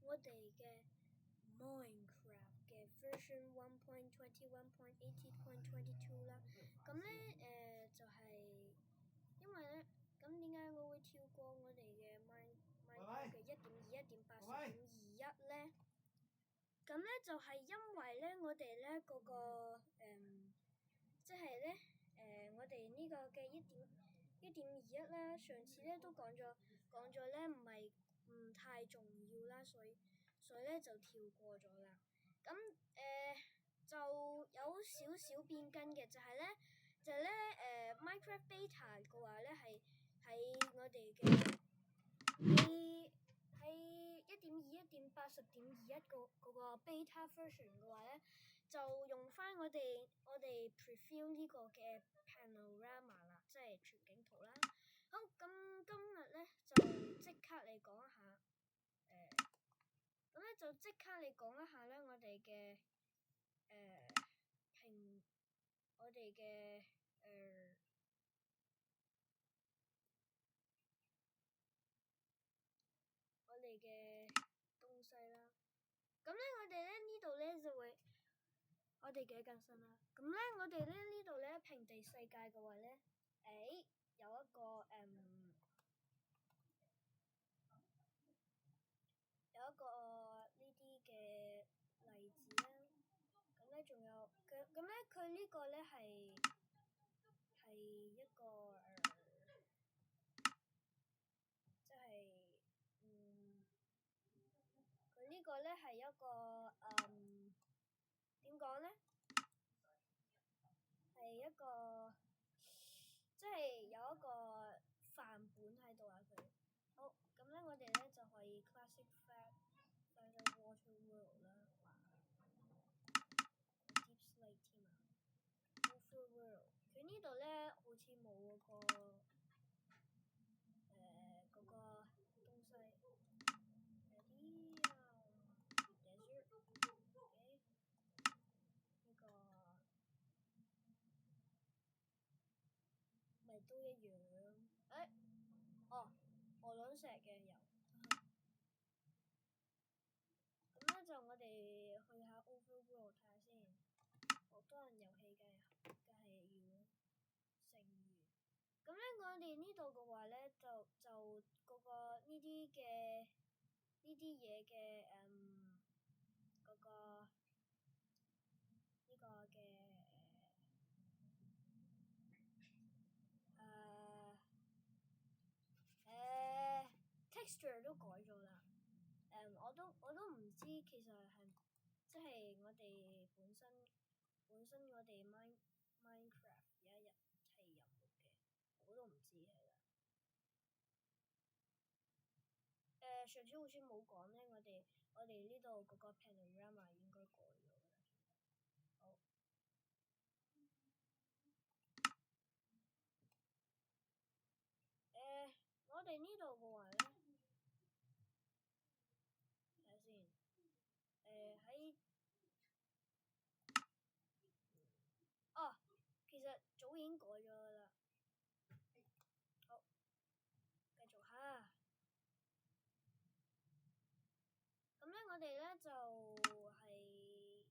我哋嘅 Minecraft 嘅 version 1.21.18.22 啦。咁咧就係、因為咧，咁點解我會跳過我哋嘅 Minecraft 嘅1.21.80.21咧？咁咧就係、因為咧我哋咧嗰個即係咧我哋呢個嘅1.21啦，上次咧都講咗咧唔太重要啦，所以咧就跳過咗啦。咁就有少少變更嘅，就係咧Minecraft Beta 嘅話咧係喺我哋嘅喺1.21.80.21嗰個 Beta version 嘅話咧，就用翻我哋 preview 呢個嘅 panorama 啦，即係全景圖啦。好，咁今日咧就即刻嚟講一下，咁咧就即刻嚟講一下咧我哋嘅我哋嘅東西啦。咁咧我哋咧呢度咧就會我哋嘅更新啦。咁咧我哋咧呢度咧平地世界嘅話咧，有一個呢啲嘅例子啦。咁咧仲有佢呢個咧係一個即係佢呢個咧係一個點講咧？係一個即係有一個範本喺度啊佢。好，咁咧我哋咧就可以 classic flat water world 啦。Deep slate 添啊 ，over world。佢呢度咧好似冇嗰個東西。咪都一樣。鵝卵石嘅有。咁咧就我哋去下 Overworld 睇下先。好多人遊戲梗係要成員。咁咧我哋呢度嘅話咧就嗰個呢啲嘢嘅嗰個呢個嘅texture 都改咗啦。我都唔知其實係即係我哋本身我哋 Minecraft 有一日係有嘅，我都唔知係啦。上次好似冇講咧，我哋呢度嗰個 panorama 應該改咗啦。好。我哋呢度嘅話咧，睇下先。其實早已經改咗啦。好，繼續下。咁咧，我哋咧就係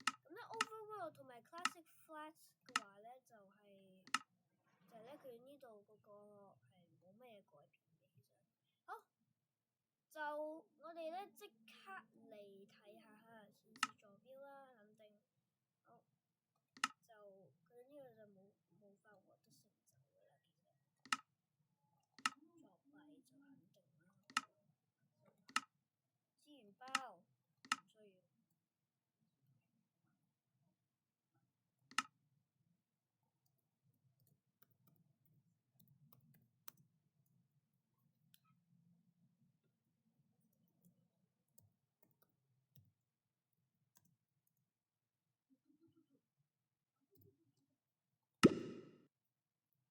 咁咧 Overworld 同埋 Classic Flat 嘅話咧，就係咧佢呢度嗰個係冇咩改變嘅，其實。好，就我哋咧即刻嚟睇下顯示坐標啦，肯定。好，就佢呢個就冇法獲得成就㗎啦，其實。作弊就肯定啦。資源包唔需要。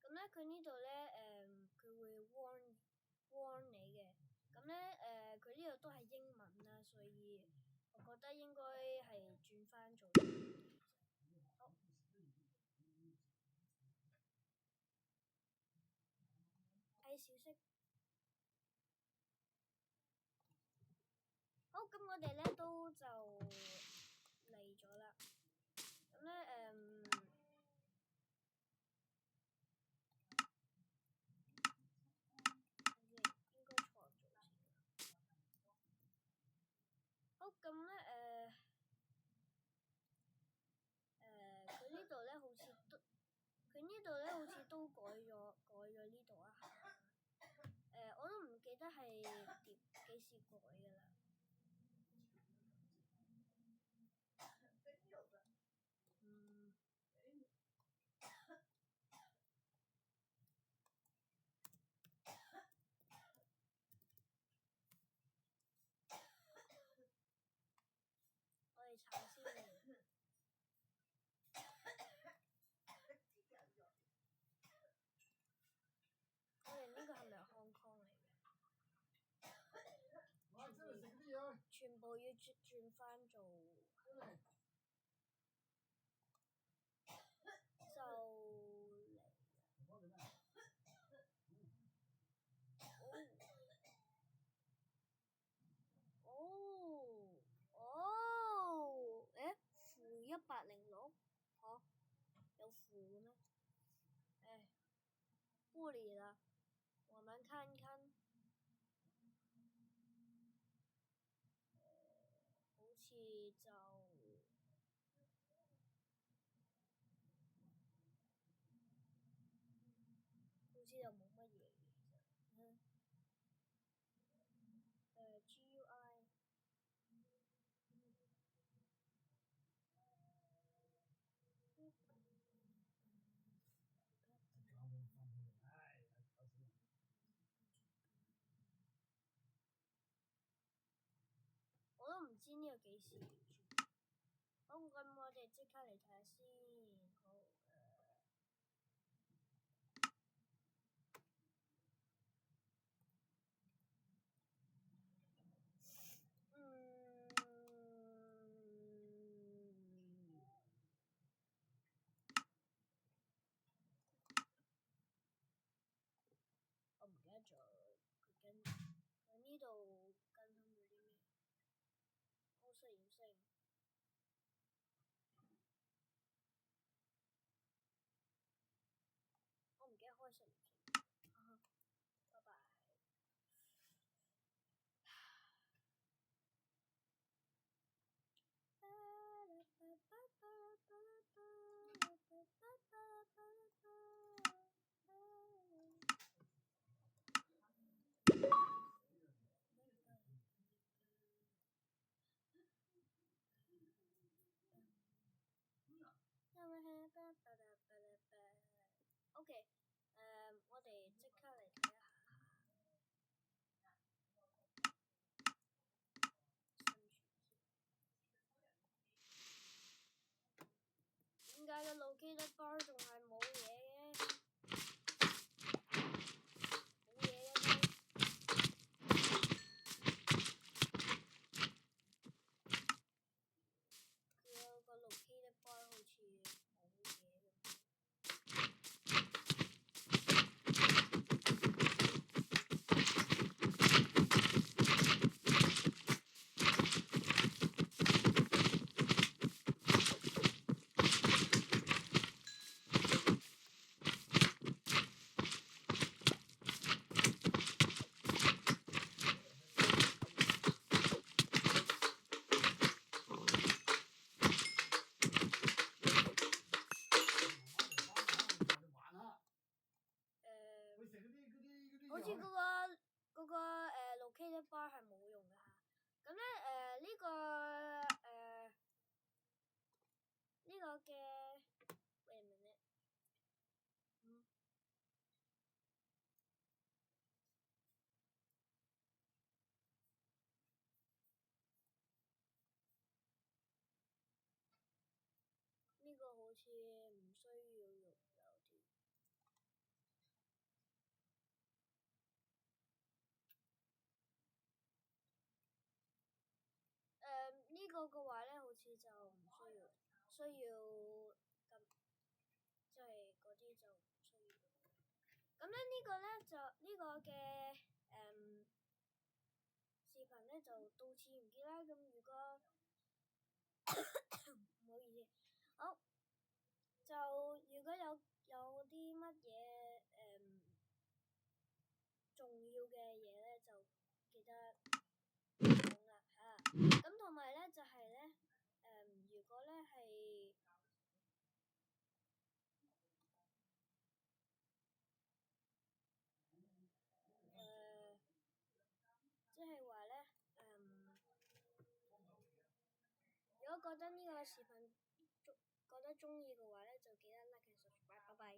咁咧佢呢度咧佢會 warn 你嘅。咁咧佢呢度都係英文啦，所以我覺得應該係轉翻做英文嘅。好。睇小息。好，咁我哋咧都就嚟咗啦。咁咧應該錯咗先。好，咁咧佢呢度咧好似都改咗呢度一下。我都唔記得係幾時改㗎啦。我哋查先。我哋呢個係咪 Hong Kong 嚟嘅？全部要轉翻做就嚟。-106？嚇？有負嘅咩？不理了，我們看看。好似就冇乜嘢嘅GUI。我都唔知呢個幾時轉。好，咁我哋即刻嚟睇下先。好，我唔記得咗佢呢度更新咗啲咩？我適應。我唔記得開適應。拜拜。OK，我哋即刻嚟睇下。點解個 locator bar 仲係冇嘢嘅？冇嘢嘅咩？佢個 locator bar 好似冇嘢咁。好似嗰個locator bar 係冇用嘅嚇。咁咧呢個嘅，wait a minute。呢個好似唔需要用有啲。呢個嘅話咧，好似就唔需要咁，即係嗰啲就唔需要。咁咧呢個咧就呢個嘅視頻咧咧就到此完結啦。咁如果唔好意思，好就如果有啲乜嘢重要嘅嘢咧，就記得講啦嚇。咁同埋咧就係咧如果咧係即係話咧如果覺得呢個視頻覺得鍾意嘅話咧，就記得 like and subscribe，拜拜。